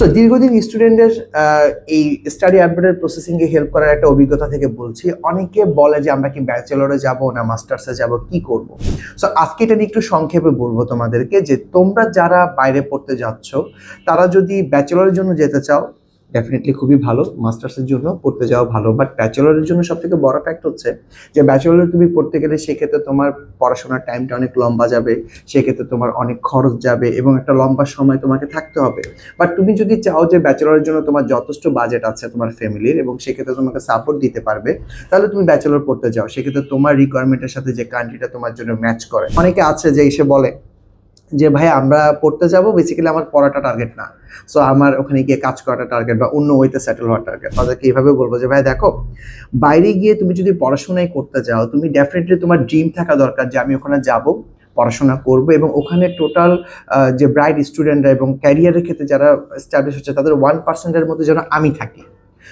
So দীর্ঘদিন স্টুডেন্টদের এই স্টাডি অ্যাডমিটের প্রসেসিং এ হেল্প করার একটা অভিজ্ঞতা থেকে বলছি। অনেকে বলে যে আমরা কি ব্যাচেলরে যাব না মাস্টার্সে যাব, কি করব। সো আজকে এটা নিয়ে একটু সংক্ষেপে বলবো তোমাদেরকে যে তোমরা যারা বাইরে পড়তে যাচ্ছ তারা যদি ব্যাচেলরের জন্য যেতে চাও ডেফিনেটলি খুবই ভালো, মাস্টার্সের জন্য পড়তে যাওয়া ভালো। বাট ব্যাচেলরের জন্য সব থেকে বড় ফ্যাক্ট হচ্ছে যে ব্যাচেলরে তুমি পড়তে গেলে সেক্ষেত্রে তোমার পড়াশোনার টাইমটা অনেক লম্বা যাবে, সেক্ষেত্রে তোমার অনেক খরচ যাবে এবং একটা লম্বা সময় তোমাকে থাকতে হবে। বাট তুমি যদি চাও যে ব্যাচেলরের জন্য তোমার যথেষ্ট বাজেট আছে তোমার ফ্যামিলির এবং সেক্ষেত্রে তোমাকে সাপোর্ট দিতে পারবে, তাহলে তুমি ব্যাচেলর পড়তে যাও। সেক্ষেত্রে তোমার রিকোয়ারমেন্টের সাথে যে কান্ট্রিটা তোমার জন্য ম্যাচ করে। অনেকে আছে যে এসে বলে যে ভাই আমরা পড়তে যাব, বেসিক্যালি আমার পড়াটা টার্গেট না, সো আমার ওখানে গিয়ে কাজ করাটা টার্গেট বা অন্য ওয়েতে সেটেল হওয়ার টার্গেট। তাদেরকে এইভাবে বলবো যে ভাই দেখো, বাইরে গিয়ে তুমি যদি পড়াশোনাই করতে যাও, তুমি ডেফিনেটলি তোমার ড্রিম থাকা দরকার যে আমি ওখানে যাব, পড়াশোনা করব এবং ওখানে টোটাল যে ব্রাইট স্টুডেন্টরা এবং ক্যারিয়ারের ক্ষেত্রে যারা এস্টাবলিশ হচ্ছে তাদের 1%-এর মধ্যে যেন আমি থাকি।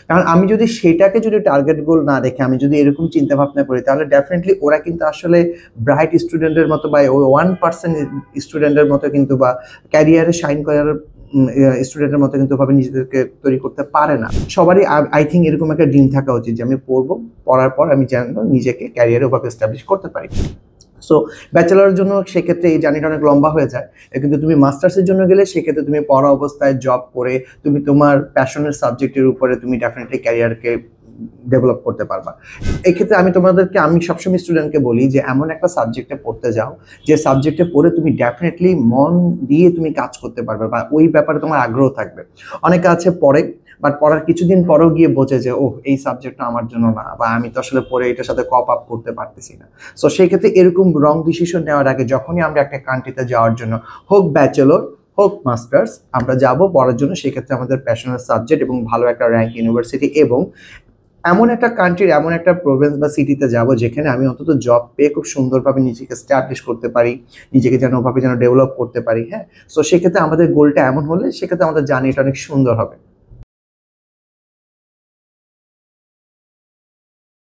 কারণ আমি যদি সেটাকে যদি টার্গেট গোল না রেখে আমি যদি এরকম চিন্তা ভাবনা করি, তাহলে ডেফিনেটলি ওরা কিন্তু আসলে ব্রাইট স্টুডেন্টের মতো বা ওই 1% স্টুডেন্টের মতো কিন্তু বা ক্যারিয়ারে শাইন করার স্টুডেন্টের মতো কিন্তু ভাবে নিজেদেরকে তৈরি করতে পারে না। সবারই আই থিঙ্ক এরকম একটা ড্রিম থাকা উচিত যে আমি পড়বো, পড়ার পর আমি যেন নিজেকে ক্যারিয়ারে ওভাবে এস্টাবলিশ করতে পারি। সো ব্যাচেলরের জন্য সেক্ষেত্রে এই জার্নিটা অনেক লম্বা হয়ে যায়, কিন্তু তুমি মাস্টার্সের জন্য গেলে সেক্ষেত্রে তুমি পড়া অবস্থায় জব করে তুমি তোমার প্যাশনের সাবজেক্টের উপরে তুমি ডেফিনেটলি ক্যারিয়ারকে ডেভেলপ করতে পারবা। এক্ষেত্রে আমি সবসময় স্টুডেন্টকে বলি যে এমন একটা সাবজেক্টে পড়তে যাও যে সাবজেক্টে পড়ে তুমি ডেফিনেটলি মন দিয়ে তুমি কাজ করতে পারবে বা ওই ব্যাপারে তোমার আগ্রহ থাকবে। অনেকে আছে পড়ে, বাট পড়ার কিছুদিন পরেও গিয়ে বোঝে যে ওহ এই সাবজেক্টটা আমার জন্য না, বা আমি তো আসলে পড়ে এটার সাথে কপ আপ করতে পারতেছি না। সো সেই ক্ষেত্রে এরকম রং ডিসিশন নেওয়ার আগে যখনই আমরা একটা কান্ট্রিতে যাওয়ার জন্য, হোক ব্যাচেলর হোক মাস্টার্স, আমরা যাব পড়ার জন্য, সেক্ষেত্রে আমাদের প্যাশনাল সাবজেক্ট এবং ভালো একটা র্যাঙ্ক ইউনিভার্সিটি এবং এমন একটা কান্ট্রির এমন একটা প্রভিন্স বা সিটিতে যাব যেখানে আমি অন্তত জব পেয়ে খুব সুন্দরভাবে নিজেকে স্টাবলিশ করতে পারি, নিজেকে যেন ওভাবে যেন ডেভেলপ করতে পারি। হ্যাঁ, সো সেক্ষেত্রে আমাদের গোলটা এমন হলে সেক্ষেত্রে আমাদের জার্নিটা অনেক সুন্দর হবে।